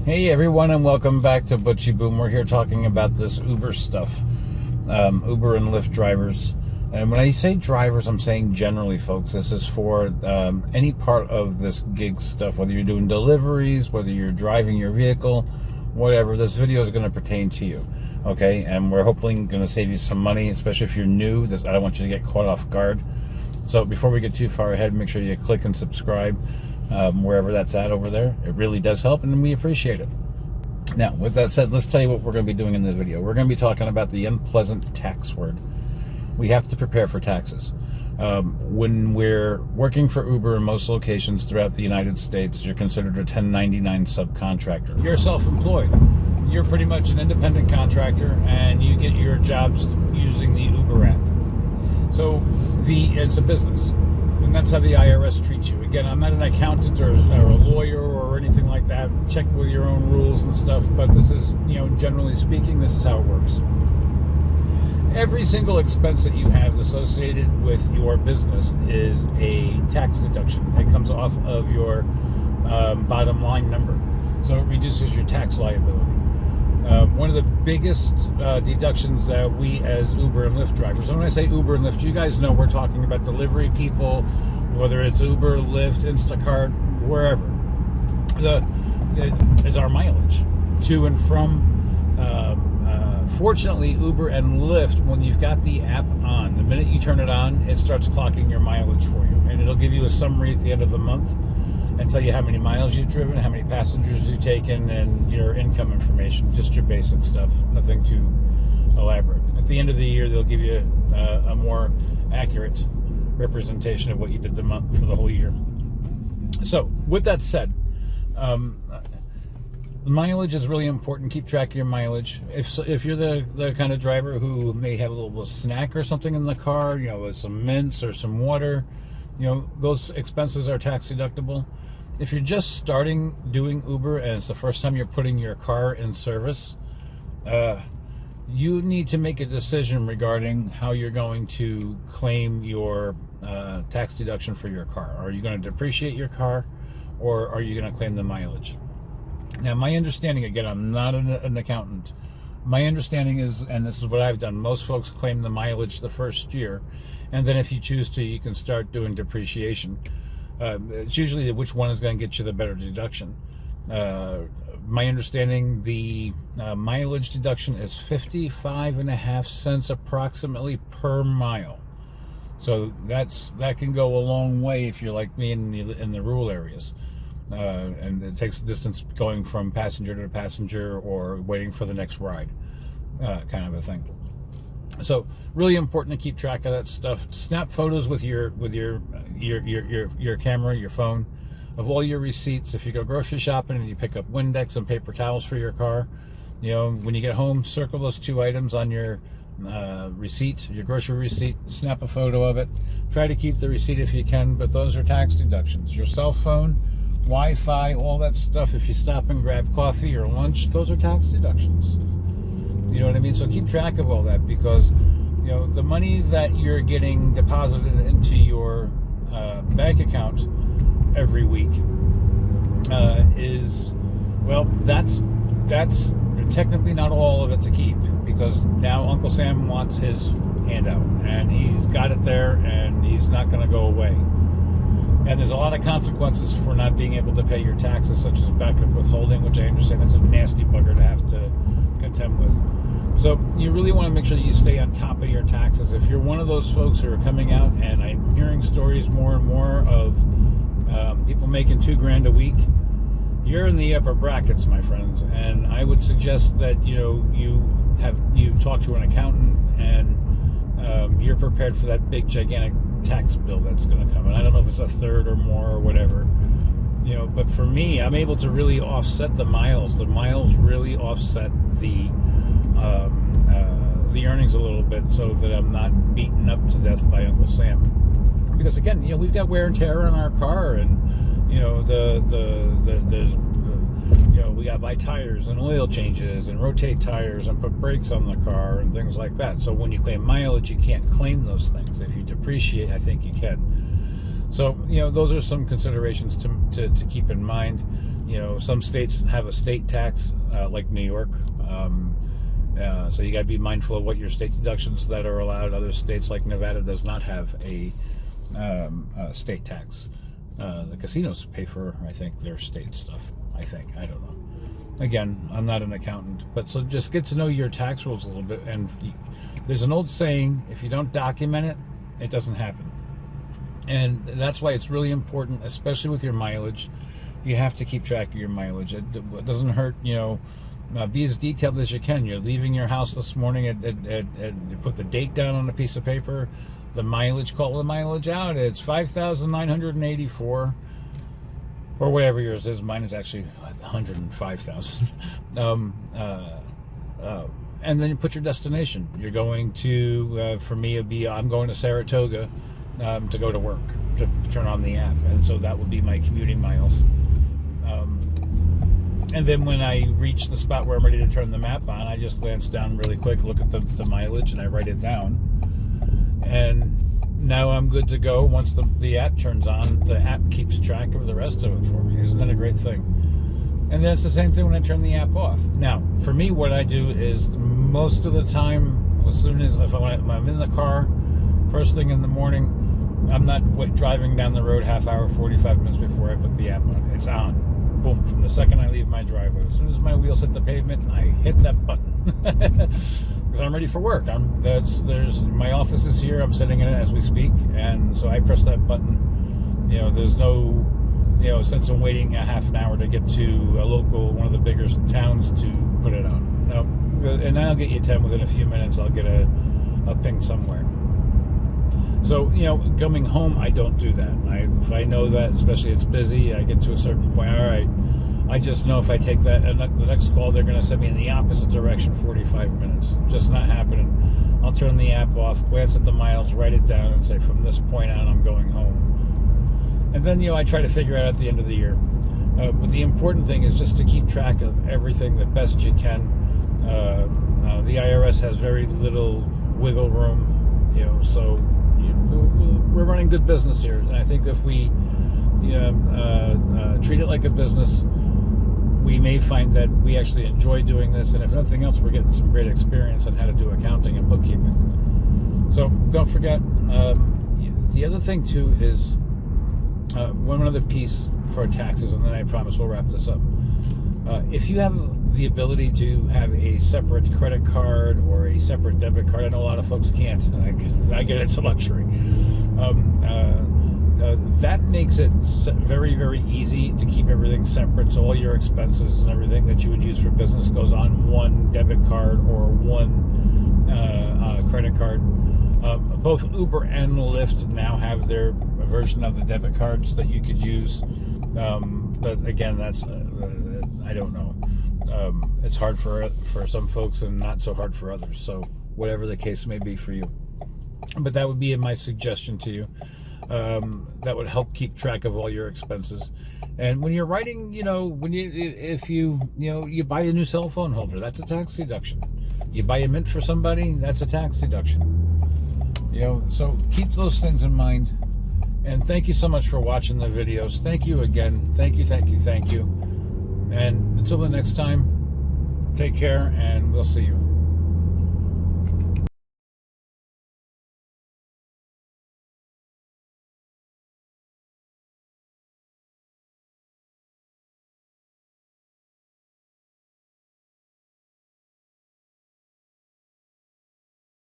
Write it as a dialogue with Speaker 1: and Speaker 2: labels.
Speaker 1: Hey everyone, and welcome back to Butchie Boom. We're here talking about this Uber stuff, Uber and Lyft drivers. And when I say drivers, I'm saying generally, folks. This is for any part of this gig stuff, whether you're doing deliveries, whether you're driving your vehicle, whatever. This video is going to pertain to you, okay? And we're hopefully going to save you some money, especially if you're new. I don't want you to get caught off guard. So before we get too far ahead, make sure you click and subscribe. Wherever that's at over there. It really does help, and we appreciate it. Now, with that said, let's tell you what we're going to be doing in this video. We're going to be talking about the unpleasant tax word. We have to prepare for taxes. When we're working for Uber in most locations throughout the United States, you're considered a 1099 subcontractor. You're self-employed. You're pretty much an independent contractor, and you get your jobs using the Uber app. So it's a business. And that's how the IRS treats you. Again, I'm not an accountant or a lawyer or anything like that. Check with your own rules and stuff, but this is, generally speaking, this is how it works. Every single expense that you have associated with your business is a tax deduction. It comes off of your bottom line number. So it reduces your tax liability. One of the biggest deductions that we as Uber and Lyft drivers, and when I say Uber and Lyft, you guys know we're talking about delivery people, whether it's Uber, Lyft, Instacart, wherever, is our mileage to and from. Fortunately, Uber and Lyft, when you've got the app on, the minute you turn it on, it starts clocking your mileage for you. And it'll give you a summary at the end of the month and tell you how many miles you've driven, how many passengers you've taken, and your income information, just your basic stuff, nothing too elaborate. At the end of the year, they'll give you a more accurate representation of what you did the month for the whole year. So, with that said, mileage is really important. Keep track of your mileage. If you're the kind of driver who may have a little snack or something in the car, with some mints or some water, those expenses are tax deductible. If you're just starting doing Uber and it's the first time you're putting your car in service, you need to make a decision regarding how you're going to claim your tax deduction for your car. Are you going to depreciate your car, or are you going to claim the mileage? Now, my understanding, again, I'm not an accountant. My understanding is, and this is what I've done, most folks claim the mileage the first year, and then if you choose to, you can start doing depreciation. It's usually which one is going to get you the better deduction. My understanding, the mileage deduction is 55.5 cents approximately per mile. So that can go a long way if you're like me in the rural areas. And it takes distance going from passenger to passenger or waiting for the next ride, kind of a thing. So really important to keep track of that stuff. Snap photos with your camera, your phone, of all your receipts. If you go grocery shopping and you pick up Windex and paper towels for your car, when you get home, circle those two items on your receipt, your grocery receipt, snap a photo of it. Try to keep the receipt if you can, but those are tax deductions. Your cell phone, Wi-Fi, all that stuff, if you stop and grab coffee or lunch, those are tax deductions. You know what I mean? So keep track of all that, because the money that you're getting deposited into your bank account every week is, well, that's technically not all of it to keep, because now Uncle Sam wants his handout, and he's got it there, and he's not going to go away. And there's a lot of consequences for not being able to pay your taxes, such as backup withholding, which I understand that's a nasty bugger to have to contend with. So you really want to make sure that you stay on top of your taxes. If you're one of those folks who are coming out, and I'm hearing stories more and more of people making $2,000 a week, you're in the upper brackets, my friends. And I would suggest that you talk to an accountant, and you're prepared for that big gigantic tax bill that's going to come. And I don't know if it's a third or more or whatever, but for me, I'm able to really offset the miles. The miles really offset the earnings a little bit, so that I'm not beaten up to death by Uncle Sam. Because again, we've got wear and tear on our car, and we got to buy tires and oil changes and rotate tires and put brakes on the car and things like that. So when you claim mileage, you can't claim those things. If you depreciate, I think you can. So, those are some considerations to keep in mind. some states have a state tax, like New York. So you got to be mindful of what your state deductions that are allowed. Other states like Nevada does not have a state tax. The casinos pay for, I think, their state stuff. I don't know. Again, I'm not an accountant, but so just get to know your tax rules a little bit. And there's an old saying: if you don't document it, it doesn't happen. And that's why it's really important, especially with your mileage. You have to keep track of your mileage. It doesn't hurt, be as detailed as you can. You're leaving your house this morning, and you put the date down on a piece of paper, the mileage, call the mileage out. It's 5,984, or whatever yours is. Mine is actually 105,000. And then you put your destination. You're going to, for me, I'm going to Saratoga to go to work, to turn on the app. And so that would be my commuting miles. And then when I reach the spot where I'm ready to turn the map on, I just glance down really quick, look at the mileage, and I write it down. And now I'm good to go. Once the app turns on, the app keeps track of the rest of it for me. Isn't that a great thing? And then it's the same thing when I turn the app off. Now, for me, what I do is most of the time, as soon as if I'm in the car, first thing in the morning, I'm not driving down the road half hour, 45 minutes before I put the app on. It's on. Boom, from the second I leave my driveway. As soon as my wheels hit the pavement, I hit that button. Because I'm ready for work. My office is here. I'm sitting in it as we speak. And so I press that button. There's no, sense in waiting a half an hour to get to one of the bigger towns to put it on. No, and then I'll get you 10 within a few minutes. I'll get a ping somewhere. So, coming home, I don't do that. If I know that, especially it's busy, I get to a certain point, all right, I just know if I take that, and the next call, they're going to send me in the opposite direction 45 minutes. Just not happening. I'll turn the app off, glance at the miles, write it down, and say, from this point on, I'm going home. And then, I try to figure out at the end of the year. But the important thing is just to keep track of everything the best you can. The IRS has very little wiggle room, so we're running good business here. And I think if we treat it like a business, we may find that we actually enjoy doing this. And if nothing else, we're getting some great experience on how to do accounting and bookkeeping. So don't forget, the other thing too is one other piece for taxes, and then I promise we'll wrap this up. If you have the ability to have a separate credit card or a separate debit card, I know a lot of folks can't. I get it's a luxury. That makes it very, very easy to keep everything separate. So all your expenses and everything that you would use for business goes on one debit card or one credit card. Both Uber and Lyft now have their version of the debit cards that you could use. But again, that's I don't know. It's hard for some folks and not so hard for others. So whatever the case may be for you. But that would be my suggestion to you. That would help keep track of all your expenses. And when you're writing, if you buy a new cell phone holder, that's a tax deduction. You buy a mint for somebody, that's a tax deduction. So keep those things in mind. And thank you so much for watching the videos. Thank you again. Thank you. And until the next time, take care, and we'll see you.